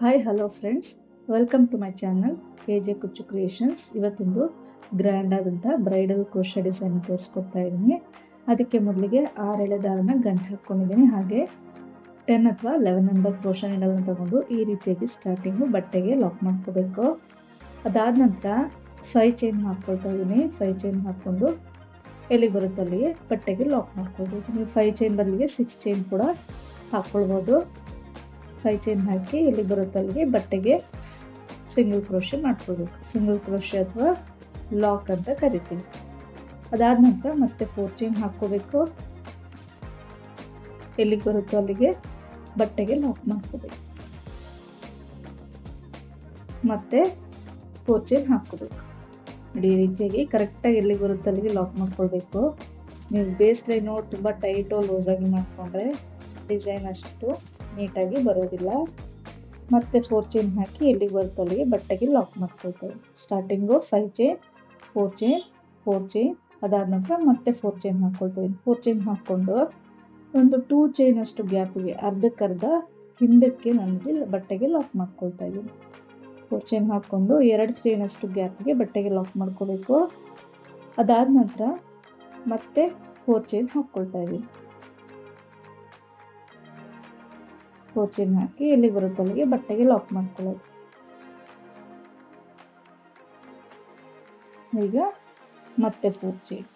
Hi hello friends, welcome to my channel KJ Kuchchu creations. ಇವತ್ತೊಂದು grand ಆದಂಥ bridal crochet design ತೋರಿಸ್ಕೊಡ್ತಾ ಇದ್ದೀನಿ. ಅದಕ್ಕೆ ಮೊದಲಿಗೆ 6 ಎಳೆ ದಾರನ ಗಂಟು ಹಾಕ್ಕೊಂಡಿದ್ದೀನಿ. ಹಾಗೆ 10 ಅಥವಾ 11 ನಂಬರ್ ಕ್ರೋಶೆ ನೀಡಲ್ನ ತಗೊಂಡು ಈ ರೀತಿಯಾಗಿ ಸ್ಟಾರ್ಟಿಂಗು ಬಟ್ಟೆಗೆ ಲಾಕ್ ಮಾಡ್ಕೋಬೇಕು. ಅದಾದ ನಂತರ 5 ಚೈನ್ ಹಾಕ್ಕೊಳ್ತಾ ಇದ್ದೀನಿ. 5 ಚೈನ್ ಹಾಕ್ಕೊಂಡು ಎಲ್ಲಿಗೆ ಬರುತ್ತೆ ಅಲ್ಲಿಗೆ ಬಟ್ಟೆಗೆ ಲಾಕ್ ಮಾಡ್ಕೊಳ್ಬೇಕು. ನೀವು 5 ಚೈನ್ ಬದಲಿಗೆ 6 ಚೈನ್ ಕೂಡ ಹಾಕ್ಕೊಳ್ಬೋದು. 5 ಚೈನ್ ಹಾಕಿ ಎಲ್ಲಿಗೆ ಬರುತ್ತೆ ಅಲ್ಲಿಗೆ ಬಟ್ಟೆಗೆ ಸಿಂಗಲ್ ಕ್ರೋಶೆ ಮಾಡ್ಕೊಳ್ಬೇಕು. ಸಿಂಗಲ್ ಕ್ರೋಶೆ ಅಥವಾ ಲಾಕ್ ಅಂತ ಕರಿತೀವಿ. ಅದಾದ ನಂತರ ಮತ್ತೆ 4 ಚೈನ್ ಹಾಕ್ಕೋಬೇಕು. ಎಲ್ಲಿಗೆ ಬರುತ್ತೋ ಅಲ್ಲಿಗೆ ಬಟ್ಟೆಗೆ ಲಾಕ್ ಮಾಡ್ಕೋಬೇಕು. ಮತ್ತೆ 4 ಚೈನ್ ಹಾಕ್ಕೋಬೇಕು. ಈ ರೀತಿಯಾಗಿ ಕರೆಕ್ಟಾಗಿ ಎಲ್ಲಿಗೆ ಬರುತ್ತೆ ಅಲ್ಲಿಗೆ ಲಾಕ್ ಮಾಡ್ಕೊಳ್ಬೇಕು. ನೀವು ಬೇಸ್ ಲೈನು ತುಂಬ ಟೈಟು ಲೂಸಾಗಿ ಮಾಡಿಕೊಂಡ್ರೆ ಡಿಸೈನ್ ಅಷ್ಟು ನೀಟಾಗಿ ಬರೋದಿಲ್ಲ. ಮತ್ತೆ 4 ಚೈನ್ ಹಾಕಿ ಎಲ್ಲಿಗೆ ಬರುತ್ತೆ ಅಲ್ಲಿಗೆ ಬಟ್ಟೆಗೆ ಲಾಕ್ ಮಾಡ್ಕೊಳ್ತೇವೆ. ಸ್ಟಾರ್ಟಿಂಗು 5 ಚೈನ್ 4 ಚೈನ್ 4 ಚೈನ್, ಅದಾದ ನಂತರ ಮತ್ತೆ 4 ಚೈನ್ ಹಾಕ್ಕೊಳ್ತೇವೆ. 4 ಚೈನ್ ಹಾಕ್ಕೊಂಡು ಒಂದು 2 ಚೈನ್ ಅಷ್ಟು ಗ್ಯಾಪಿಗೆ ಅರ್ಧಕ್ಕರ್ಧ ಹಿಂದಕ್ಕೆ ನನಗೆ ಬಟ್ಟೆಗೆ ಲಾಕ್ ಮಾಡ್ಕೊಳ್ತಾ ಇದ್ದೀನಿ. 4 ಚೈನ್ ಹಾಕ್ಕೊಂಡು 2 ಚೈನ್ ಅಷ್ಟು ಗ್ಯಾಪಿಗೆ ಬಟ್ಟೆಗೆ ಲಾಕ್ ಮಾಡ್ಕೋಬೇಕು. ಅದಾದ ನಂತರ ಮತ್ತೆ 4 ಚೈನ್ ಹಾಕ್ಕೊಳ್ತಾ ಇದ್ದೀನಿ. 4 ಚೈನ್ ಹಾಕಿ ಎಲ್ಲಿಗೆ ಬರುತ್ತೆ ಅಲ್ಲಿಗೆ ಬಟ್ಟೆಗೆ ಲಾಕ್ ಮಾಡ್ಕೊಳ್ಳೋದು. ಈಗ ಮತ್ತೆ 4 ಚೈನ್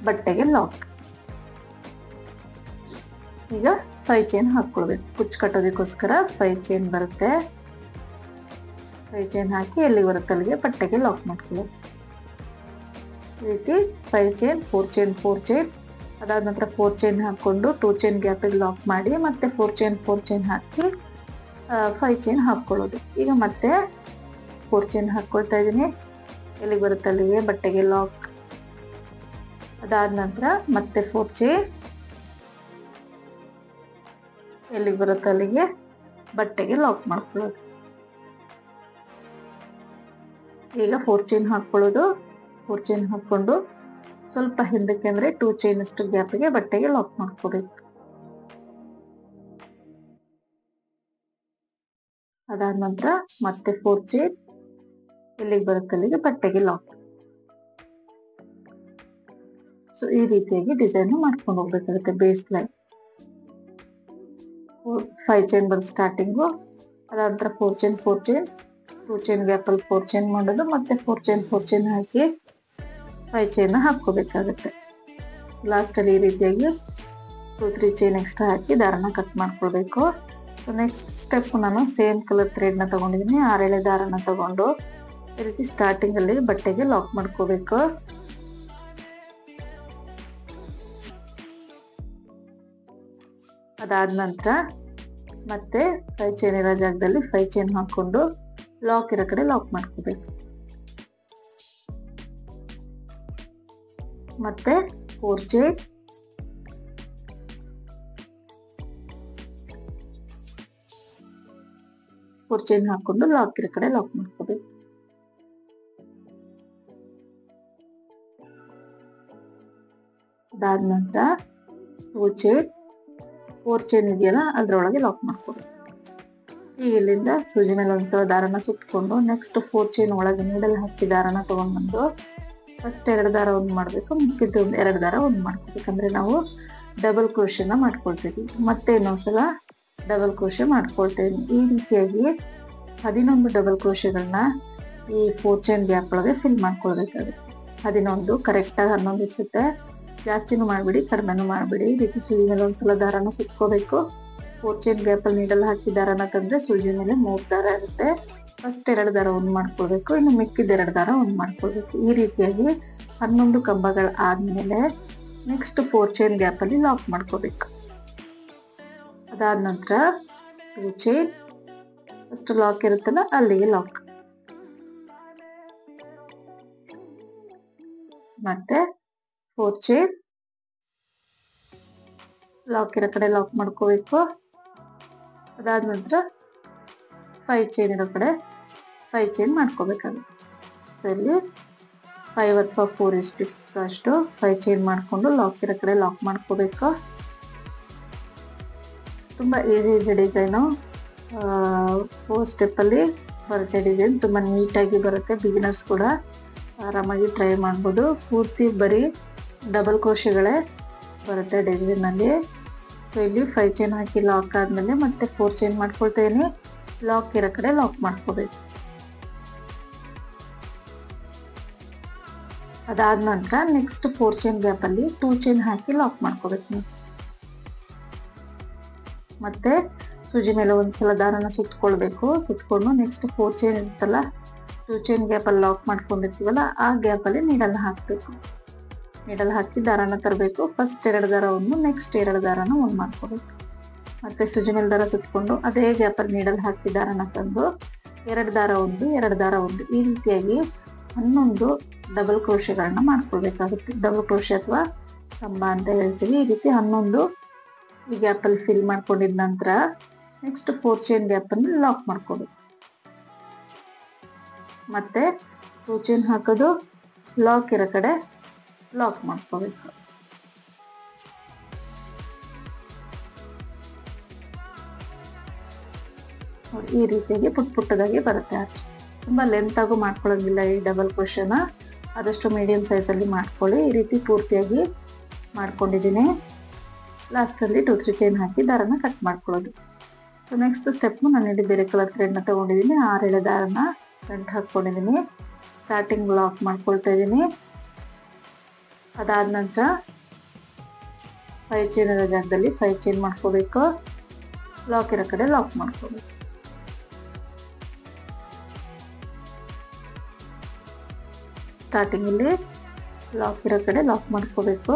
ಬಟ್ಟೆಗೆ ಲಾಕ್. ಈಗ 5 ಚೈನ್ ಹಾಕ್ಕೊಳ್ಬೇಕು. ಕುಚ್ಚು ಕಟ್ಟೋದಕ್ಕೋಸ್ಕರ 5 ಚೈನ್ ಬರುತ್ತೆ. 5 ಚೈನ್ ಹಾಕಿ ಎಲ್ಲಿಗೆ ಬರುತ್ತೆ ಅಲ್ಲಿಗೆ ಬಟ್ಟೆಗೆ ಲಾಕ್ ಮಾಡ್ಕೊಳ್ಳೋದು. ಈ ರೀತಿ 5 ಚೈನ್ 4 ಚೈನ್ 4 ಚೈನ್, ಅದಾದ ನಂತರ 4 ಚೈನ್ ಹಾಕ್ಕೊಂಡು 2 ಚೈನ್ ಗ್ಯಾಪಿಗೆ ಲಾಕ್ ಮಾಡಿ ಮತ್ತೆ 4 ಚೈನ್ ಹಾಕಿ 5 ಚೈನ್ ಹಾಕ್ಕೊಳ್ಳೋದು. ಈಗ ಮತ್ತೆ 4 ಚೈನ್ ಹಾಕ್ಕೊಳ್ತಾ ಇದ್ದೀನಿ. ಎಲ್ಲಿಗೆ ಬರುತ್ತೆ ಅಲ್ಲಿಗೆ ಬಟ್ಟೆಗೆ ಲಾಕ್. ಅದಾದ ನಂತರ ಮತ್ತೆ 4 ಚೈನ್ ಎಲ್ಲಿಗೆ ಬರುತ್ತೆ ಅಲ್ಲಿಗೆ ಬಟ್ಟೆಗೆ ಲಾಕ್ ಮಾಡ್ಕೊಳ್ಳೋದು. ಈಗ 4 ಚೈನ್ ಹಾಕ್ಕೊಳ್ಳೋದು. 4 ಚೈನ್ ಹಾಕ್ಕೊಂಡು ಸ್ವಲ್ಪ ಹಿಂದಕ್ಕೆ ಅಂದ್ರೆ 2 ಚೈನ್ ಅಷ್ಟು ಗ್ಯಾಪಿಗೆ ಬಟ್ಟೆಗೆ ಲಾಕ್ ಮಾಡ್ಕೋಬೇಕು. ಅದಾದ ನಂತರ ಮತ್ತೆ 4 ಚೈನ್ ಎಲ್ಲಿಗೆ ಬರುತ್ತೆ ಅಲ್ಲಿಗೆ ಬಟ್ಟೆಗೆ ಲಾಕ್. ಸೊ ಈ ರೀತಿಯಾಗಿ ಡಿಸೈನ್ ಮಾಡ್ಕೊಂಡು ಹೋಗ್ಬೇಕಾಗುತ್ತೆ. ಬೇಸ್ ಲೈನ್ 5 ಚೈನ್ ಬಂದು ಸ್ಟಾರ್ಟಿಂಗು, ಅದಾದ ನಂತರ 4 ಚೈನ್ 2 ಚೈನ್ ಗ್ಯಾಪಲ್ಲಿ 4 ಚೈನ್ ಮಾಡೋದು, ಮತ್ತೆ 4 ಚೈನ್ ಹಾಕಿ 5 ಚೈನ್ ಹಾಕ್ಕೋಬೇಕಾಗುತ್ತೆ. ಲಾಸ್ಟ್ ಅಲ್ಲಿ ಈ ರೀತಿಯಾಗಿ 2-3 ಚೈನ್ ಎಕ್ಸ್ಟ್ರಾ ಹಾಕಿ ದಾರನ ಕಟ್ ಮಾಡ್ಕೊಳ್ಬೇಕು. ನೆಕ್ಸ್ಟ್ ಸ್ಟೆಪ್ ನಾನು ಸೇಮ್ ಕಲರ್ ಥ್ರೆಡ್ ನ ತಗೊಂಡಿದ್ದೀನಿ. 6 ಎಳೆ ದಾರನ ತಗೊಂಡು ಈ ರೀತಿ ಸ್ಟಾರ್ಟಿಂಗ್ ಅಲ್ಲಿ ಬಟ್ಟೆಗೆ ಲಾಕ್ ಮಾಡ್ಕೋಬೇಕು. ಅದಾದ ನಂತರ ಮತ್ತೆ 5 ಚೈನ್ ಇರೋ ಜಾಗದಲ್ಲಿ 5 ಚೈನ್ ಹಾಕೊಂಡು ಲಾಕ್ ಇರೋ ಕಡೆ ಲಾಕ್ ಮಾಡ್ಕೋಬೇಕು. ಮತ್ತೆ 4 ಚೈನ್ 4 ಚೈನ್ ಹಾಕೊಂಡು ಲಾಕ್ ಇರೋ ಕಡೆ ಲಾಕ್ ಮಾಡ್ಕೋಬೇಕು. ಅದಾದ ನಂತರ 2 ಚೈನ್ 4 ಚೈನ್ ಇದೆಯಲ್ಲ ಅದ್ರೊಳಗೆ ಲಾಕ್ ಮಾಡ್ಕೋಬೇಕು. ಈಗ ಇಲ್ಲಿಂದ ಸೂಜಿ ಮೇಲೆ ಒಂದ್ಸಲ ದಾರನ ಸುತ್ತಕೊಂಡು ನೆಕ್ಸ್ಟ್ 4 ಚೈನ್ ಒಳಗೆ ನೀಡಲ್ ಹಾಕಿ ದಾರನ ತಗೊಂಡ್ಬಂದು ಫಸ್ಟ್ 2 ದಾರ ಒಂದು ಮಾಡಬೇಕು, ಮಿಕ್ಕಿದ್ದು 2 ದಾರ ಒಂದು ಮಾಡ್ಕೋಬೇಕಂದ್ರೆ ನಾವು ಡಬಲ್ ಕ್ರೋಶೆನ ಮಾಡ್ಕೊಳ್ತೀವಿ. ಮತ್ತೆ ಇನ್ನೊಂದ್ಸಲ ಡಬಲ್ ಕ್ರೋಶೆ ಮಾಡ್ಕೊಳ್ತೇವೆ. ಈ ರೀತಿಯಾಗಿ 11 ಡಬಲ್ ಕ್ರೋಶೆಗಳನ್ನ ಈ 4 ಚೈನ್ ಗ್ಯಾಪ್ ಒಳಗೆ ಫಿಲ್ ಮಾಡ್ಕೊಳ್ಬೇಕಾಗುತ್ತೆ. 11 ಕರೆಕ್ಟಾಗಿ 11 ಇರಿಸುತ್ತೆ. ಜಾಸ್ತಿನೂ ಮಾಡಬೇಡಿ, ಕಡಿಮೆನೂ ಮಾಡಬೇಡಿ. ಈ ರೀತಿ ಸೂಜಿ ಮೇಲೆ ಒಂದ್ಸಲ ದಾರನ ಸುತ್ಕೋಬೇಕು. 4 ಚೈನ್ ಗ್ಯಾಪಲ್ಲಿ ನೀಡಲ್ ಹಾಕಿ ದಾರನ ತಂದ್ರೆ ಸೂಜಿ ಮೇಲೆ 3 ದಾರ ಇರುತ್ತೆ. ಫಸ್ಟ್ 2 ದಾರ ಒಂದು ಮಾಡ್ಕೊಳ್ಬೇಕು, ಇನ್ನು ಮಿಕ್ಕಿದ 2 ದಾರ ಒಂದು ಮಾಡ್ಕೊಳ್ಬೇಕು. ಈ ರೀತಿಯಾಗಿ 11 ಕಂಬಗಳು ಆದ್ಮೇಲೆ ನೆಕ್ಸ್ಟ್ 4 ಚೈನ್ ಗ್ಯಾಪಲ್ಲಿ ಲಾಕ್ ಮಾಡ್ಕೋಬೇಕು. ಅದಾದ ನಂತರ 2 ಚೈನ್ ಫಸ್ಟ್ ಲಾಕ್ ಇರುತ್ತಲ್ಲ ಅಲ್ಲಿಗೆ ಲಾಕ್, ಮತ್ತೆ 4 ಚೈನ್ ಲಾಕ್ ಇರೋ ಕಡೆ ಲಾಕ್ ಮಾಡ್ಕೋಬೇಕು. ಅದಾದ ನಂತರ 5 ಚೈನ್ ಇರೋ ಕಡೆ 5 ಚೈನ್ ಮಾಡ್ಕೋಬೇಕಾಗುತ್ತೆ. ಸೊ ಇಲ್ಲಿ 5 ಅಥವಾ 4 ಅಷ್ಟು 5 ಚೈನ್ ಮಾಡಿಕೊಂಡು ಲಾಕ್ ಇರೋ ಕಡೆ ಲಾಕ್ ಮಾಡ್ಕೋಬೇಕು. ತುಂಬ ಈಸಿ ಇದೆ ಡಿಸೈನು. 4 ಸ್ಟೆಪ್ಪಲ್ಲಿ ಬರುತ್ತೆ ಡಿಸೈನ್. ತುಂಬ ನೀಟಾಗಿ ಬರುತ್ತೆ. ಬಿಗಿನರ್ಸ್ ಕೂಡ ಆರಾಮಾಗಿ ಟ್ರೈ ಮಾಡ್ಬೋದು. ಪೂರ್ತಿ ಬರೀ ಡಬಲ್ ಕ್ರೋಶೆಗಳೇ ಬರುತ್ತೆ ಡಿಸೈನಲ್ಲಿ. ಸೊ ಇಲ್ಲಿ 5 ಚೈನ್ ಹಾಕಿ ಲಾಕ್ ಆದಮೇಲೆ ಮತ್ತೆ 4 ಚೈನ್ ಮಾಡ್ಕೊಳ್ತೇನೆ. ಲಾಕ್ ಇರೋ ಕಡೆ ಲಾಕ್ ಮಾಡ್ಕೋಬೇಕು. ಅದಾದ ನಂತರ ನೆಕ್ಸ್ಟ್ 4 ಚೈನ್ ಗ್ಯಾಪಲ್ಲಿ 2 ಚೈನ್ ಹಾಕಿ ಲಾಕ್ ಮಾಡ್ಕೋಬೇಕು ನೀವು. ಮತ್ತೆ ಸೂಜಿ ಮೇಲೆ ಒಂದ್ಸಲ ದಾರನ ಸುತ್ಕೊಳ್ಬೇಕು. ಸುತ್ಕೊಂಡು ನೆಕ್ಸ್ಟ್ 4 ಚೈನ್ ಇರುತ್ತಲ್ಲ, 2 ಚೈನ್ ಗ್ಯಾಪಲ್ಲಿ ಲಾಕ್ ಮಾಡ್ಕೊಂಡಿರ್ತೀವಲ್ಲ, ಆ ಗ್ಯಾಪಲ್ಲಿ ನೀಡಲ್ ಹಾಕಬೇಕು. ನೀಡಲ್ ಹಾಕಿ ದಾರನ ತರಬೇಕು. ಫಸ್ಟ್ 2 ದಾರ ಒಂದು, ನೆಕ್ಸ್ಟ್ 2 ದಾರನ ಒಂದು ಮಾಡ್ಕೋಬೇಕು. ಮತ್ತೆ ಸೂಜಿ ಮೇಲೆ ದಾರ ಸುತ್ಕೊಂಡು ಅದೇ ಗ್ಯಾಪಲ್ಲಿ ನೀಡಲ್ ಹಾಕಿ ದಾರನ ತಂದು 2 ದಾರ ಒಂದು, 2 ದಾರ ಒಂದು, ಈ ರೀತಿಯಾಗಿ 11 ಡಬಲ್ ಕ್ರೋಶೆಗಳನ್ನ ಮಾಡ್ಕೊಳ್ಬೇಕಾಗುತ್ತೆ. ಡಬಲ್ ಕ್ರೋಶೆ ಅಥವಾ ಕಂಬ ಅಂತ ಹೇಳ್ತೀವಿ. ಈ ರೀತಿ 11 ಈ ಗ್ಯಾಪಲ್ಲಿ ಫಿಲ್ ಮಾಡ್ಕೊಂಡಿದ ನಂತರ ನೆಕ್ಸ್ಟ್ 4 ಚೈನ್ ಗ್ಯಾಪನ್ನು ಲಾಕ್ ಮಾಡ್ಕೋಬೇಕು. ಮತ್ತೆ 2 ಚೈನ್ ಹಾಕೋದು, ಲಾಕ್ ಇರೋ ಕಡೆ ಲಾಕ್ ಮಾಡ್ಕೋಬೇಕು. ನೋಡಿ ಈ ರೀತಿಯಾಗಿ ಪುಟ್ಟದಾಗಿ ಬರುತ್ತೆ ಆಚೆ. ತುಂಬ ಲೆಂತಾಗೂ ಮಾಡ್ಕೊಳ್ಳೋದಿಲ್ಲ ಈ ಡಬಲ್ ಕ್ರೋಶೆನ. ಆದಷ್ಟು ಮೀಡಿಯಂ ಸೈಜಲ್ಲಿ ಮಾಡ್ಕೊಳ್ಳಿ. ಈ ರೀತಿ ಪೂರ್ತಿಯಾಗಿ ಮಾಡ್ಕೊಂಡಿದ್ದೀನಿ. ಲಾಸ್ಟಲ್ಲಿ 2-3 ಚೈನ್ ಹಾಕಿ ದಾರನ ಕಟ್ ಮಾಡ್ಕೊಳ್ಳೋದು. ಸೊ ನೆಕ್ಸ್ಟ್ ಸ್ಟೆಪ್ಪು ನಾನು ಇಲ್ಲಿ ಬೇರೆ ಕಲರ್ ಥ್ರೆಡ್ನ ತೊಗೊಂಡಿದ್ದೀನಿ. 6 ಎಳೆ ದಾರನ ಗಂಟು ಹಾಕ್ಕೊಂಡಿದ್ದೀನಿ. ಸ್ಟಾರ್ಟಿಂಗ್ ಲಾಕ್ ಮಾಡ್ಕೊಳ್ತಾ ಇದ್ದೀನಿ. ಅದಾದ ನಂತರ 5 ಚೈನ್ ಇರೋ ಜಾಗದಲ್ಲಿ 5 ಚೈನ್ ಮಾಡ್ಕೋಬೇಕು. ಲಾಕ್ ಇರೋ ಕಡೆ ಲಾಕ್ ಮಾಡ್ಕೋಬೇಕು. ಸ್ಟಾರ್ಟಿಂಗ್ ಇಲ್ಲಿ ಲಾಕ್ ಇರೋ ಕಡೆ ಲಾಕ್ ಮಾಡ್ಕೋಬೇಕು.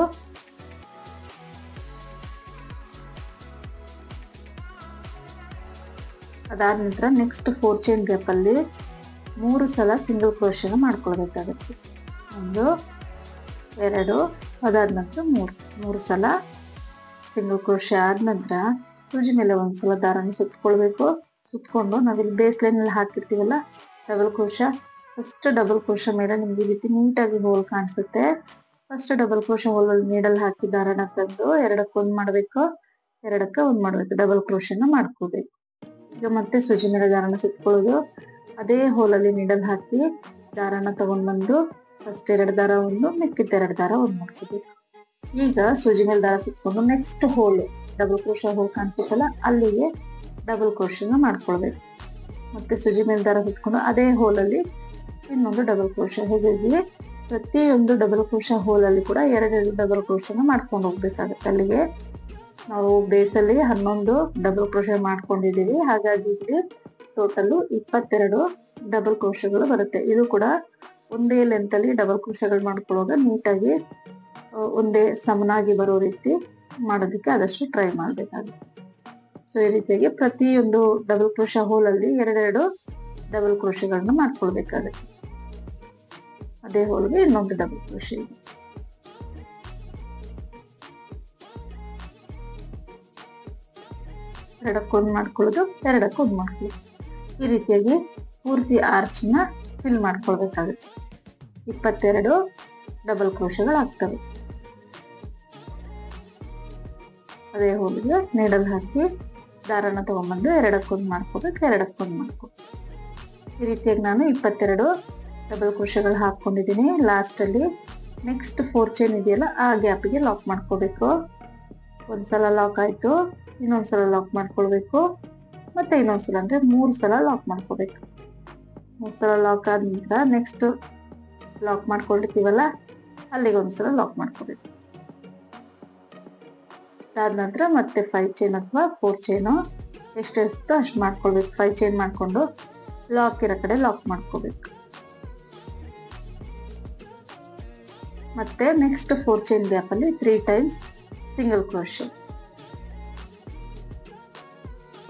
ಅದಾದ ನಂತರ ನೆಕ್ಸ್ಟ್ 4 ಚೈನ್ ಗ್ಯಾಪಲ್ಲಿ 3 ಸಲ ಸಿಂಗಲ್ ಕ್ರೋಶೆನ ಮಾಡ್ಕೊಳ್ಬೇಕಾಗುತ್ತೆ. 1 2, ಅದಾದ ನಂತರ 3 ಸಲ ಸಿಂಗಲ್ ಕ್ರೋಶೆ ಆದ ನಂತರ ಸೂಜಿ ಮೇಲೆ ಒಂದ್ಸಲ ದಾರನ ಸುತ್ಕೊಳ್ಬೇಕು. ಸುತ್ಕೊಂಡು ನಾವಿಲ್ಲಿ ಬೇಸ್ ಲೈನಲ್ಲಿ ಹಾಕಿರ್ತೀವಲ್ಲ double crochet, first double crochet ಮೇಲೆ ನಿಮ್ಗೆ ಈ ರೀತಿ ನೀಟಾಗಿ ಹೋಲ್ ಕಾಣಿಸುತ್ತೆ. ಫಸ್ಟ್ ಡಬಲ್ ಕ್ರೋಶ ಹೋಲಲ್ಲಿ ನೀಡಲ್ ಹಾಕಿ ದಾರನ ತಂದು 2ಕ್ಕೆ 1 ಮಾಡಬೇಕು, 2ಕ್ಕೆ 1 ಮಾಡಬೇಕು. ಡಬಲ್ ಕ್ರೋಶೆನ ಮಾಡ್ಕೋಬೇಕು. ಈಗ ಮತ್ತೆ ಸೂಜಿ ಮೇಲೆ ದಾರನ ಸುತ್ಕೊಳ್ಳೋದು. ಅದೇ ಹೋಲಲ್ಲಿ ನೀಡಲ್ ಹಾಕಿ ದಾರನ ತಗೊಂಡ್ಬಂದು ಫಸ್ಟ್ 2 ದಾರ ಒಂದು, ಮಿಕ್ಕಿದ 2 ದಾರ ಒಂದು ಮಾಡ್ಕೋಬೇಕು. ಈಗ ಸೂಜಿ ಮೇಲೆ ದಾರ ಸುತ್ಕೊಂಡು next hole double crochet hole ಕಾಣಿಸುತ್ತಲ್ಲ, ಅಲ್ಲಿಗೆ ಡಬಲ್ ಕ್ರೋಶೆನ ಮಾಡ್ಕೊಳ್ಬೇಕು. ಮತ್ತೆ ಸೂಜಿ ಮೇಲೆ ದಾರ ಸುತ್ಕೊಂಡು ಅದೇ ಹೋಲಲ್ಲಿ ಇನ್ನೊಂದು ಡಬಲ್ ಕ್ರೋಶ. ಹೀಗಾಗಿ ಪ್ರತಿಯೊಂದು ಡಬಲ್ ಕ್ರೋಶ ಹೋಲಲ್ಲಿ ಕೂಡ 2 ಡಬಲ್ ಕ್ರೋಶನ ಮಾಡ್ಕೊಂಡು ಹೋಗ್ಬೇಕಾಗುತ್ತೆ. ಅಲ್ಲಿಗೆ ನಾವು ಬೇಸಲ್ಲಿ 11 ಡಬಲ್ ಕ್ರೋಶ ಮಾಡ್ಕೊಂಡಿದ್ದೀವಿ. ಹಾಗಾಗಿ ಇಲ್ಲಿ ಟೋಟಲ್ 22 ಡಬಲ್ ಕ್ರೋಶಗಳು ಬರುತ್ತೆ. ಇದು ಕೂಡ ಒಂದೇ ಲೆಂತಲ್ಲಿ ಡಬಲ್ ಕ್ರೋಶಗಳು ಮಾಡ್ಕೊಳ್ಳುವಾಗ ನೀಟಾಗಿ ಒಂದೇ ಸಮನಾಗಿ ಬರೋ ರೀತಿ ಮಾಡೋದಕ್ಕೆ ಆದಷ್ಟು ಟ್ರೈ ಮಾಡಬೇಕಾಗುತ್ತೆ. ಸೊ ಈ ರೀತಿಯಾಗಿ ಪ್ರತಿಯೊಂದು ಡಬಲ್ ಕ್ರೋಶ ಹೋಲಲ್ಲಿ 2 ಡಬಲ್ ಕ್ರೋಶಗಳನ್ನ ಮಾಡ್ಕೊಳ್ಬೇಕಾಗುತ್ತೆ. ಅದೇ ಹೋಲ್ಗೆ ಇನ್ನೊಂದು ಡಬಲ್ ಕ್ರೋಶೆ ಇದೆ. ಎರಡಕ್ಕೊಂದು ಮಾಡ್ಕೊಳ್ಳೋದು, 2ಕ್ಕೆ 1 ಮಾಡ್ಕೊಳ್ಳೋದು. ಈ ರೀತಿಯಾಗಿ ಪೂರ್ತಿ ಆರ್ಚ್ನ ಫಿಲ್ ಮಾಡ್ಕೊಳ್ಬೇಕಾಗುತ್ತೆ. 22 ಡಬಲ್ ಕ್ರೋಶಗಳಾಗ್ತವೆ. ಅದೇ ಹೋಲಿಗೆ ನೀಡಲ್ ಹಾಕಿ ದಾರನ ತಗೊಂಡ್ಬಂದು 2ಕ್ಕೆ 1 ಮಾಡ್ಕೋಬೇಕು, 2ಕ್ಕೆ 1 ಮಾಡ್ಕೋಬೇಕು. ಈ ರೀತಿಯಾಗಿ ನಾನು 22 ಡಬಲ್ ಕ್ರೋಶಗಳು ಹಾಕ್ಕೊಂಡಿದ್ದೀನಿ. ಲಾಸ್ಟಲ್ಲಿ ನೆಕ್ಸ್ಟ್ 4 ಚೈನ್ ಇದೆಯಲ್ಲ, ಆ ಗ್ಯಾಪಿಗೆ ಲಾಕ್ ಮಾಡ್ಕೋಬೇಕು. ಒಂದ್ಸಲ ಲಾಕ್ ಆಯಿತು, ಇನ್ನೊಂದ್ಸಲ ಲಾಕ್ ಮಾಡ್ಕೊಳ್ಬೇಕು, ಮತ್ತೆ ಇನ್ನೊಂದ್ಸಲ ಅಂದರೆ 3 ಸಲ ಲಾಕ್ ಮಾಡ್ಕೋಬೇಕು. 3 ಸಲ ಲಾಕ್ ಆದ ನಂತರ ನೆಕ್ಸ್ಟ್ ಲಾಕ್ ಮಾಡ್ಕೊಂಡಿರ್ತೀವಲ್ಲ, ಅಲ್ಲಿಗೆ ಒಂದ್ಸಲ ಲಾಕ್ ಮಾಡ್ಕೋಬೇಕು. ಅದಾದ ನಂತರ ಮತ್ತೆ 5 ಚೈನ್ ಅಥವಾ 4 ಚೈನು ಎಷ್ಟೆಷ್ಟು ಅಷ್ಟು ಮಾಡ್ಕೊಳ್ಬೇಕು. 5 ಚೈನ್ ಮಾಡಿಕೊಂಡು ಲಾಕ್ ಇರೋ ಕಡೆ ಲಾಕ್ ಮಾಡ್ಕೋಬೇಕು. ಮತ್ತೆ ನೆಕ್ಸ್ಟ್ 4 ಚೈನ್ ಗ್ಯಾಪಲ್ಲಿ 3 times single crochet.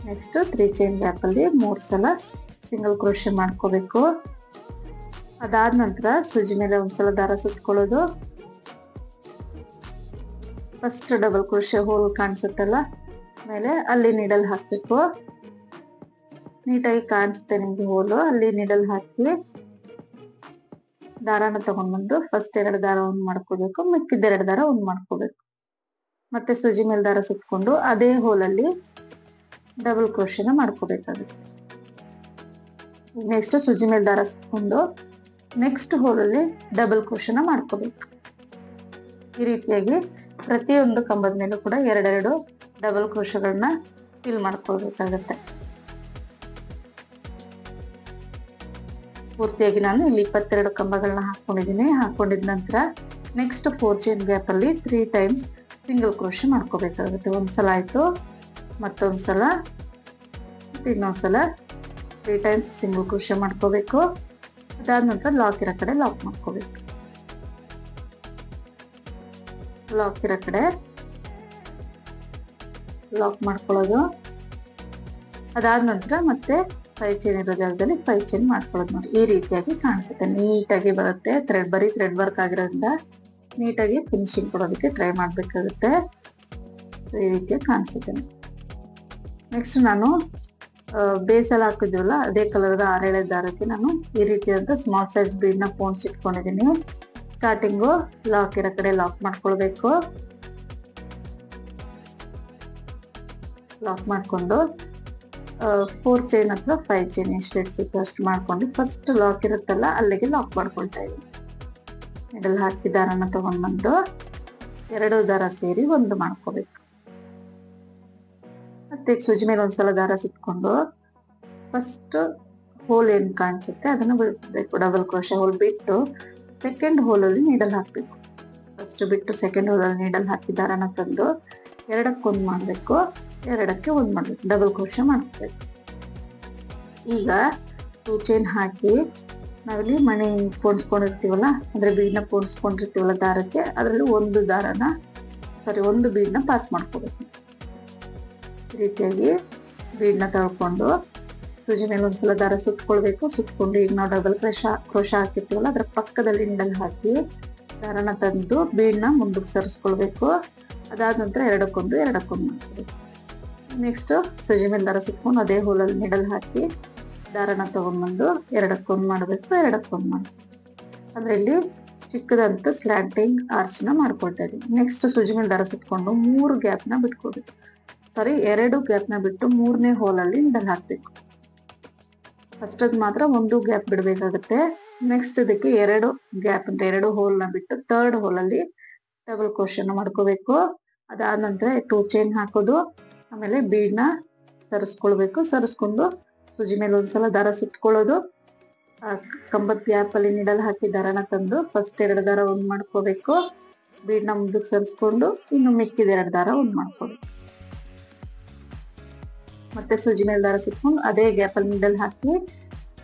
Next 3 chain ಗ್ಯಾಪಲ್ಲಿ 3 ಸಲ ಸಿಂಗಲ್ ಕ್ರೋಶೆ ಮಾಡ್ಕೋಬೇಕು. ಅದಾದ ನಂತರ ಸೂಜಿ ಮೇಲೆ ಒಂದ್ಸಲ ದಾರ ಸುತ್ಕೊಳ್ಳೋದು. ಫಸ್ಟ್ ಡಬಲ್ ಕ್ರೋಶೆ ಹೋಲ್ ಕಾಣಿಸುತ್ತಲ್ಲ ಮೇಲೆ, ಅಲ್ಲಿ ನೀಡಲ್ ಹಾಕಬೇಕು. ನೀಟಾಗಿ ಕಾಣಿಸುತ್ತೆ ನಿಮಗೆ ಹೋಲು. ಅಲ್ಲಿ ನೀಡಲ್ ಹಾಕಿ ದಾರಾನ ತಗೊಂಡ್ಬಂದು ಫಸ್ಟ್ 2 ದಾರ ಒಂದು ಮಾಡ್ಕೋಬೇಕು, ಮಿಕ್ಕಿದ 2 ದಾರ ಒಂದು ಮಾಡ್ಕೋಬೇಕು. ಮತ್ತೆ ಸೂಜಿ ಮೇಲೆ ದಾರ ಸುತ್ಕೊಂಡು ಅದೇ ಹೋಲಲ್ಲಿ ಡಬಲ್ ಕ್ರೋಶೆನ ಮಾಡ್ಕೋಬೇಕಾಗುತ್ತೆ. ನೆಕ್ಸ್ಟ್ ಸೂಜಿ ಮೇಲೆ ದಾರ ಸುತ್ಕೊಂಡು ನೆಕ್ಸ್ಟ್ ಹೋಲಲ್ಲಿ ಡಬಲ್ ಕ್ರೋಶೆನ ಮಾಡ್ಕೋಬೇಕು. ಈ ರೀತಿಯಾಗಿ ಪ್ರತಿಯೊಂದು ಕಂಬದ ಮೇಲೂ ಕೂಡ ಎರಡೆರಡು ಡಬಲ್ ಕ್ರೋಶೆಗಳನ್ನ ಫಿಲ್ ಮಾಡ್ಕೊಳ್ಬೇಕಾಗತ್ತೆ. ಪೂರ್ತಿಯಾಗಿ ನಾನು ಇಲ್ಲಿ 22 ಕಂಬಗಳನ್ನ ಹಾಕೊಂಡಿದ್ದೀನಿ. ಹಾಕೊಂಡಿದ ನಂತರ ನೆಕ್ಸ್ಟ್ 4 ಚೈನ್ ಗ್ಯಾಪ್ ಅಲ್ಲಿ 3 ಟೈಮ್ಸ್ ಸಿಂಗಲ್ ಕ್ರೋಶೆ ಮಾಡ್ಕೋಬೇಕಾಗುತ್ತೆ. ಒಂದ್ಸಲ ಆಯ್ತು, ಮತ್ತೊಂದ್ಸಲ, ಇನ್ನೊಂದ್ಸಲ 3 ಟೈಮ್ಸ್ ಸಿಂಗಲ್ ಕ್ರೋಶೆ ಮಾಡ್ಕೋಬೇಕು. ಅದಾದ ನಂತರ ಲಾಕ್ ಇರೋ ಕಡೆ ಲಾಕ್ ಮಾಡ್ಕೋಬೇಕು. ಲಾಕ್ ಇರೋ ಕಡೆ ಲಾಕ್ ಮಾಡ್ಕೊಳ್ಳೋದು. ಅದಾದ ನಂತರ ಮತ್ತೆ 5 ಚೈನ್ ಇರೋ ಜಾಗದಲ್ಲಿ 5 ಚೈನ್ ಮಾಡ್ಕೊಳ್ಳೋದು. ನೋಡಿ, ಈ ರೀತಿಯಾಗಿ ಕಾಣಿಸುತ್ತೆ, ನೀಟಾಗಿ ಬರುತ್ತೆ. ಬರೀ ಥ್ರೆಡ್ ವರ್ಕ್ ಆಗಿರೋದ್ರಿಂದ ನೀಟಾಗಿ ಫಿನಿಶಿಂಗ್ ಕೊಡೋದಕ್ಕೆ ಟ್ರೈ ಮಾಡಬೇಕಾಗುತ್ತೆ. ಈ ರೀತಿಯಾಗಿ ಕಾಣಿಸುತ್ತೆ. ನೆಕ್ಸ್ಟ್ ನಾನು ಬೇಸಲ್ಲಿ ಹಾಕಿದ್ವಲ್ಲ ಅದೇ ಕಲರ್ದ 6 ದಾರಕ್ಕೆ ನಾನು ಈ ರೀತಿಯಾದಂಥ ಸ್ಮಾಲ್ ಸೈಜ್ ಬೀಡ್ನ ಪೋಣಿಸಿ ಇಟ್ಕೊಂಡಿದ್ದೀನಿ. ಸ್ಟಾರ್ಟಿಂಗು ಲಾಕ್ ಇರೋ ಕಡೆ ಲಾಕ್ ಮಾಡ್ಕೊಳ್ಬೇಕು. ಲಾಕ್ ಮಾಡಿಕೊಂಡು 4 ಚೈನ್ ಅಥವಾ 5 ಚೈನ್ ಎಷ್ಟು ಇಡ್ಸಿತ್ತು ಅಷ್ಟು ಮಾಡ್ಕೊಂಡು ಫಸ್ಟ್ ಲಾಕ್ ಇರುತ್ತಲ್ಲ ಅಲ್ಲಿಗೆ ಲಾಕ್ ಮಾಡ್ಕೊಳ್ತಾ ಇದ್ದೀನಿ. ಮಿಡಲ್ ಹಾಕಿ ದಾರನ ತಗೊಂಡ್ಬಂದು 2 ದಾರ ಸೇರಿ ಒಂದು ಮಾಡ್ಕೋಬೇಕು. ಮತ್ತೆ ಸೂಜಿ ಮೇಲೆ ಒಂದ್ಸಲ ದಾರ ಸುತ್ಕೊಂಡು ಫಸ್ಟ್ ಹೋಲ್ ಏನ್ ಕಾಣಿಸುತ್ತೆ ಅದನ್ನ ಬಿಡ್ಬೇಕು. ಡಬಲ್ ಕ್ರೋಶೆ ಹೋಲ್ ಬಿಟ್ಟು ಸೆಕೆಂಡ್ ಹೋಲಲ್ಲಿ ನೀಡಲ್ ಹಾಕ್ಬೇಕು. ಫಸ್ಟ್ ಬಿಟ್ಟು ಸೆಕೆಂಡ್ ಹೋಲಲ್ಲಿ ನೀಡಲ್ ಹಾಕಿ ದಾರನ ತಂದು 2ಕ್ಕೆ 1 ಮಾಡಬೇಕು, 2ಕ್ಕೆ 1 ಮಾಡಬೇಕು, ಡಬಲ್ ಕ್ರೋಶೆ ಮಾಡ್ಕೋಬೇಕು. ಈಗ 2 ಚೈನ್ ಹಾಕಿ ನಾವಿಲ್ಲಿ ಮಣಿ ಪೋಣಿಸ್ಕೊಂಡಿರ್ತೀವಲ್ಲ, ಅಂದ್ರೆ ಬೀಡ್ನ ಪೋಣಿಸ್ಕೊಂಡಿರ್ತೀವಲ್ಲ ದಾರಕ್ಕೆ, ಅದರಲ್ಲಿ ಒಂದು ಬೀಡ್ನ ಪಾಸ್ ಮಾಡ್ಕೋಬೇಕು. ಈ ರೀತಿಯಾಗಿ ಬೀಡ್ನ ತಳ್ಕೊಂಡು ಸೂಜಿ ಮೇಲೆ ಒಂದ್ಸಲ ದಾರ ಸುತ್ಕೊಳ್ಬೇಕು. ಸುತ್ಕೊಂಡು ಈಗ ನಾವು ಡಬಲ್ ಕ್ರೋಶ ಹಾಕಿರ್ತೀವಲ್ಲ ಅದ್ರ ಪಕ್ಕದಲ್ಲಿ ನೀಡಲ್ ಹಾಕಿ ದಾರನ ತಂದು ಬೀಡ್ನ ಮುಂದಕ್ಕೆ ಸರಿಸ್ಕೊಳ್ಬೇಕು. ಅದಾದ ನಂತರ 2ಕ್ಕೆ 1 ಮಾಡ್ಕೋಬೇಕು. ನೆಕ್ಸ್ಟ್ ಸೂಜಿ ಮೇಲೆ ದಾರ ಸುತ್ಕೊಂಡು ಅದೇ ಹೋಲಲ್ಲಿ ನೀಡಲ್ ಹಾಕಿ ದಾರನ ತಗೊಂಡ್ಬಂದು 2ಕ್ಕೆ 1 ಮಾಡಬೇಕು, 2ಕ್ಕೆ 1 ಮಾಡಬೇಕು. ಅಂದ್ರೆ ಇಲ್ಲಿ ಚಿಕ್ಕದಂತ ಸ್ಲ್ಯಾಂಟಿಂಗ್ ಆರ್ಚ್ನ ಮಾಡ್ಕೊಳ್ತಾ ಇದ್ದೀವಿ. ನೆಕ್ಸ್ಟ್ ಸೂಜಿ ಮೇಲೆ ದಾರ ಸುತ್ಕೊಂಡು 3 ಗ್ಯಾಪ್ನ ಬಿಟ್ಕೋಬೇಕು. 2 ಗ್ಯಾಪ್ನ ಬಿಟ್ಟು 3ನೇ ಹೋಲಲ್ಲಿ ನೀಡಲ್ ಹಾಕ್ಬೇಕು. ಫಸ್ಟ್ ಅದ್ ಮಾತ್ರ 1 ಗ್ಯಾಪ್ ಬಿಡ್ಬೇಕಾಗತ್ತೆ. ನೆಕ್ಸ್ಟ್ ಇದಕ್ಕೆ 2 ಗ್ಯಾಪ್ ಅಂತ 2 ಹೋಲ್ನ ಬಿಟ್ಟು 3rd ಹೋಲಲ್ಲಿ ಡಬಲ್ ಕ್ರೋಶೆನ ಮಾಡ್ಕೋಬೇಕು. ಅದಾದ ನಂತರ 2 ಚೈನ್ ಹಾಕೋದು, ಆಮೇಲೆ ಬೀಡ್ನ ಸರಿಸ್ಕೊಳ್ಬೇಕು. ಸರಿಸ್ಕೊಂಡು ಸೂಜಿ ಮೇಲೆ ಒಂದ್ಸಲ ದಾರ ಸುತ್ಕೊಳ್ಳೋದು. ಕಂಬದ ಗ್ಯಾಪ್ ಅಲ್ಲಿ ನೀಡಲ್ ಹಾಕಿ ದಾರನ ತಂದು ಫಸ್ಟ್ 2 ದಾರ 1 ಮಾಡ್ಕೋಬೇಕು. ಬೀಡ್ನ ಮುಂದಕ್ಕೆ ಸರಿಸ್ಕೊಂಡು ಇನ್ನು ಮಿಕ್ಕಿದ 2 ದಾರ 1 ಮಾಡ್ಕೋಬೇಕು. ಮತ್ತೆ ಸೂಜಿ ಮೇಲೆ ದಾರ ಸುತ್ಕೊಂಡು ಅದೇ ಗ್ಯಾಪ್ ಅಲ್ಲಿ ನೀಡಲ್ ಹಾಕಿ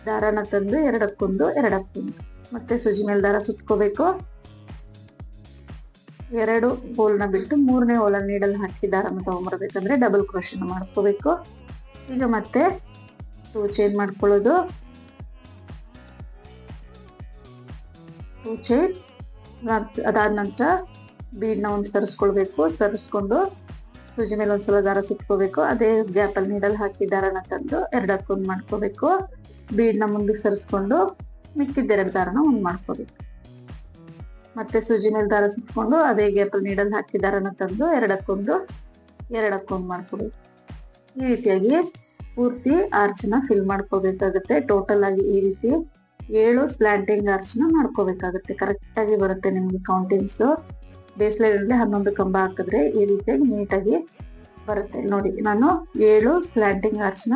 ದಾರನ ತಂದು 2ಕ್ಕೆ 1 ಮತ್ತೆ ಸೂಜಿ ಮೇಲೆ ದಾರ ಸುತ್ಕೋಬೇಕು. 2 ಹೋಲ್ನ ಬಿಟ್ಟು 3ನೇ ಹೋಲಲ್ಲಿ ನೀಡಲ್ ಹಾಕಿ ದಾರನ ತಗೊಂಡ್ಬರ್ಬೇಕಂದ್ರೆ ಡಬಲ್ ಕ್ರೋಶೆನ ಮಾಡ್ಕೋಬೇಕು. ಈಗ ಮತ್ತೆ 2 ಚೈನ್ ಮಾಡ್ಕೊಳ್ಳೋದು. 2 ಚೈನ್ ಅದಾದ ನಂತರ ಬೀಡ್ನ ಒಂದು ಸರಿಸ್ಕೊಳ್ಬೇಕು. ಸರಿಸ್ಕೊಂಡು ಸೂಜಿ ಮೇಲೆ ಒಂದ್ಸಲ ದಾರ ಸುತ್ಕೋಬೇಕು. ಅದೇ ಗ್ಯಾಪ್ ಅಲ್ಲಿ ನೀಡಲ್ ಹಾಕಿ ದಾರನ ತಂದು 2ಕ್ಕೆ 1 ಮಾಡ್ಕೋಬೇಕು. ಬೀಡ್ನ ಮುಂದಕ್ಕೆ ಸರಿಸ್ಕೊಂಡು ಮಿಕ್ಕಿದ 2 ದಾರನ 1 ಮಾಡ್ಕೋಬೇಕು. ಮತ್ತೆ ಸೂಜಿ ಮೇಲೆ ದಾರ ಸುತ್ಕೊಂಡು ಅದೇ ಗ್ಯಾಪ್ ಅಲ್ಲಿ ನೀಡಲ್ ಹಾಕಿ ದಾರನ ತಂದು 2ಕ್ಕೆ 1 ಮಾಡ್ಕೋಬೇಕು. ಈ ರೀತಿಯಾಗಿ ಪೂರ್ತಿ ಆರ್ಚ್ನ ಫಿಲ್ ಮಾಡ್ಕೋಬೇಕಾಗುತ್ತೆ. ಟೋಟಲ್ ಆಗಿ ಈ ರೀತಿ 7 ಸ್ಲ್ಯಾಂಟಿಂಗ್ ಆರ್ಚ್ನ ಮಾಡ್ಕೋಬೇಕಾಗುತ್ತೆ. ಕರೆಕ್ಟ್ ಆಗಿ ಬರುತ್ತೆ ನಿಮ್ಗೆ ಕೌಂಟಿಂಗ್ಸ್. ಬೇಸ್ ಲೈನ್ ಅಲ್ಲಿ 11 ಕಂಬ ಹಾಕಿದ್ರೆ ಈ ರೀತಿಯಾಗಿ ನೀಟಾಗಿ ಬರುತ್ತೆ. ನೋಡಿ, ನಾನು 7 ಸ್ಲ್ಯಾಂಟಿಂಗ್ ಆರ್ಚ್ನ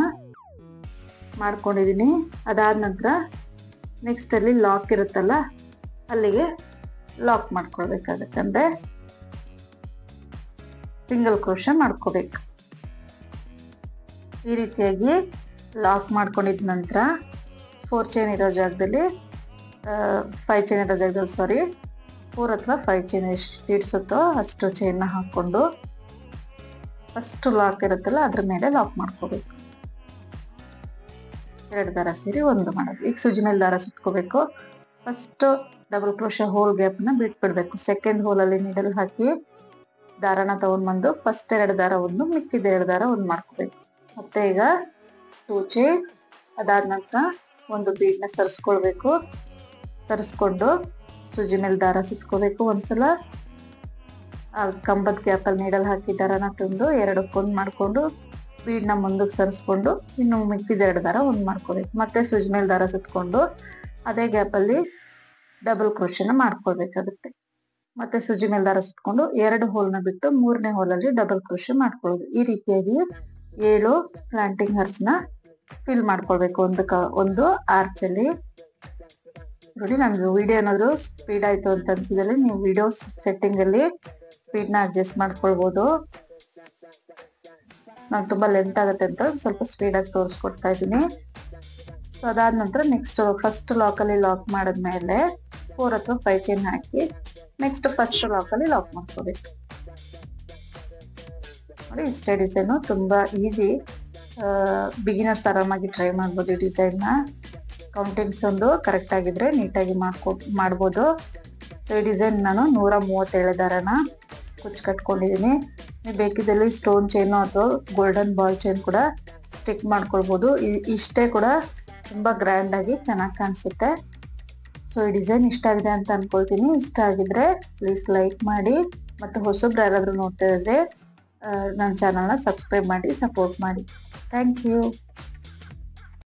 ಮಾಡ್ಕೊಂಡಿದೀನಿ. ಅದಾದ ನಂತರ ನೆಕ್ಸ್ಟ್ ಅಲ್ಲಿ ಲಾಕ್ ಇರುತ್ತಲ್ಲ ಅಲ್ಲಿಗೆ ಲಾಕ್ ಮಾಡ್ಕೊಳ್ಬೇಕಾಗತ್ತೆ. ಅಂದ್ರೆ ಸಿಂಗಲ್ ಕ್ರೋಶೆ ಮಾಡ್ಕೋಬೇಕು. ಈ ರೀತಿಯಾಗಿ ಲಾಕ್ ಮಾಡ್ಕೊಂಡಿದ ನಂತರ 4 ಚೈನ್ ಇರೋ ಜಾಗದಲ್ಲಿ 5 ಚೈನ್ ಇರೋ ಜಾಗದಲ್ಲಿ 4 ಅಥವಾ 5 ಚೈನ್ ಎಷ್ಟು ಇಡ್ಸುತ್ತೋ ಅಷ್ಟು ಚೈನ್ನ ಹಾಕೊಂಡು ಫಸ್ಟ್ ಲಾಕ್ ಇರುತ್ತಲ್ಲ ಅದ್ರ ಮೇಲೆ ಲಾಕ್ ಮಾಡ್ಕೋಬೇಕು. 2 ದಾರ ಸೇರಿ 1 ಮಾಡೋದು. ಈಗ ಸೂಜಿ ಮೇಲೆ ದಾರ ಸುತ್ಕೋಬೇಕು. ಫಸ್ಟ್ ಡಬಲ್ ಕ್ರೋಶೆ ಹೋಲ್ ಗ್ಯಾಪ್ನ ಬಿಟ್ಬಿಡ್ಬೇಕು. ಸೆಕೆಂಡ್ ಹೋಲಲ್ಲಿ ನೀಡಲ್ ಹಾಕಿ ದಾರನ ತಗೊಂಡ್ಬಂದು ಫಸ್ಟ್ 2 ದಾರ 1, ಮಿಕ್ಕಿದ 2 ದಾರ 1 ಮಾಡ್ಕೋಬೇಕು. ಮತ್ತೆ ಈಗ 2 ಚೈನ್ ಅದಾದ ನಂತರ ಒಂದು ಬೀಡ್ನ ಸರಿಸ್ಕೊಳ್ಬೇಕು. ಸರಿಸ್ಕೊಂಡು ಸೂಜಿ ಮೇಲೆ ದಾರ ಸುತ್ಕೋಬೇಕು. ಒಂದ್ಸಲ ಕಂಬದ ಗ್ಯಾಪಲ್ಲಿ ನೀಡಲ್ ಹಾಕಿ ದಾರನ ತಂದು 2ಕ್ಕೆ 1 ಮಾಡ್ಕೊಂಡು ಬೀಡ್ನ ಮುಂದಕ್ಕೆ ಸರಿಸ್ಕೊಂಡು ಇನ್ನು ಮಿಕ್ಕಿದ 2 ದಾರ ಒಂದು ಮಾಡ್ಕೋಬೇಕು. ಮತ್ತೆ ಸೂಜಿ ಮೇಲೆ ದಾರ ಸುತ್ಕೊಂಡು ಅದೇ ಗ್ಯಾಪಲ್ಲಿ ಡಬಲ್ ಕ್ರೋಶನ ಮಾಡ್ಕೊಳ್ಬೇಕಾಗುತ್ತೆ. ಮತ್ತೆ ಸೂಜಿ ಮೇಲೆ ದಾರ ಸುತ್ಕೊಂಡು 2 ಹೋಲ್ನ ಬಿಟ್ಟು 3ನೇ ಹೋಲಲ್ಲಿ ಡಬಲ್ ಕ್ರೋಶ ಮಾಡ್ಕೊಳ್ಳೋದು. ಈ ರೀತಿಯಾಗಿ 7 ಸ್ಲಾಂಟಿಂಗ್ ಹರ್ಸ್ನ ಫಿಲ್ ಮಾಡ್ಕೊಳ್ಬೇಕು ಒಂದು ಆರ್ಚಲ್ಲಿ. ನೋಡಿ, ನಮ್ಗೆ ವಿಡಿಯೋ ಏನಾದ್ರು ಸ್ಪೀಡ್ ಆಯ್ತು ಅಂತ ಅನ್ಸಿದಲ್ಲಿ ನೀವು ವಿಡಿಯೋ ಸೆಟ್ಟಿಂಗ್ ಅಲ್ಲಿ ಸ್ಪೀಡ್ನ ಅಡ್ಜಸ್ಟ್ ಮಾಡ್ಕೊಳ್ಬಹುದು. ನಾನು ತುಂಬಾ ಲೆಂತ್ ಆಗುತ್ತೆ ಅಂತ ಸ್ವಲ್ಪ ಸ್ಪೀಡ್ ಆಗಿ ತೋರಿಸ್ಕೊಡ್ತಾ ಇದ್ದೀನಿ. ಸೊ ಅದಾದ ನಂತರ ನೆಕ್ಸ್ಟ್ ಫಸ್ಟ್ ಲಾಕ್ ಅಲ್ಲಿ ಲಾಕ್ ಮಾಡಿದ್ಮೇಲೆ 4 ಅಥವಾ 5 ಚೈನ್ ಹಾಕಿ ನೆಕ್ಸ್ಟ್ ಫಸ್ಟ್ ಲಾಕ್ ಅಲ್ಲಿ ಲಾಕ್ ಮಾಡ್ಕೋಬೇಕು. ನೋಡಿ, ಇಷ್ಟೇ ಡಿಸೈನು, ತುಂಬಾ ಈಸಿ. ಬಿಗಿನರ್ಸ್ ಆರಾಮಾಗಿ ಟ್ರೈ ಮಾಡ್ಬೋದು ಈ ಡಿಸೈನ್ನ. ಕೌಂಟಿಂಗ್ಸ್ ಒಂದು ಕರೆಕ್ಟ್ ಆಗಿದ್ರೆ ನೀಟಾಗಿ ಮಾಡ್ಬೋದು. ಸೊ ಈ ಡಿಸೈನ್ ನಾನು 137 ದಾರನ ಕುಚ್ಚು ಕಟ್ಕೊಂಡಿದ್ದೀನಿ. ನೀವು ಬೇಕಿದ್ದಲ್ಲಿ ಸ್ಟೋನ್ ಚೈನು ಅಥವಾ ಗೋಲ್ಡನ್ ಬಾಲ್ ಚೈನ್ ಕೂಡ ಸ್ಟಿಕ್ ಮಾಡ್ಕೊಳ್ಬೋದು. ಇಷ್ಟೇ ಕೂಡ ತುಂಬಾ ಗ್ರ್ಯಾಂಡ್ ಆಗಿ ಚೆನ್ನಾಗಿ ಕಾಣಿಸುತ್ತೆ. ಸೊ ಈ ಡಿಸೈನ್ ಇಷ್ಟ ಆಗಿದೆ ಅಂತ ಅನ್ಕೊಳ್ತೀನಿ. ಇಷ್ಟ ಆಗಿದ್ರೆ ಪ್ಲೀಸ್ ಲೈಕ್ ಮಾಡಿ, ಮತ್ತು ಹೊಸಬ್ರು ಯಾರಾದ್ರೂ ನೋಡ್ತಾ ಇದ್ರೆ ನನ್ನ ಚಾನಲ್ನ ಸಬ್ಸ್ಕ್ರೈಬ್ ಮಾಡಿ ಸಪೋರ್ಟ್ ಮಾಡಿ. Thank you.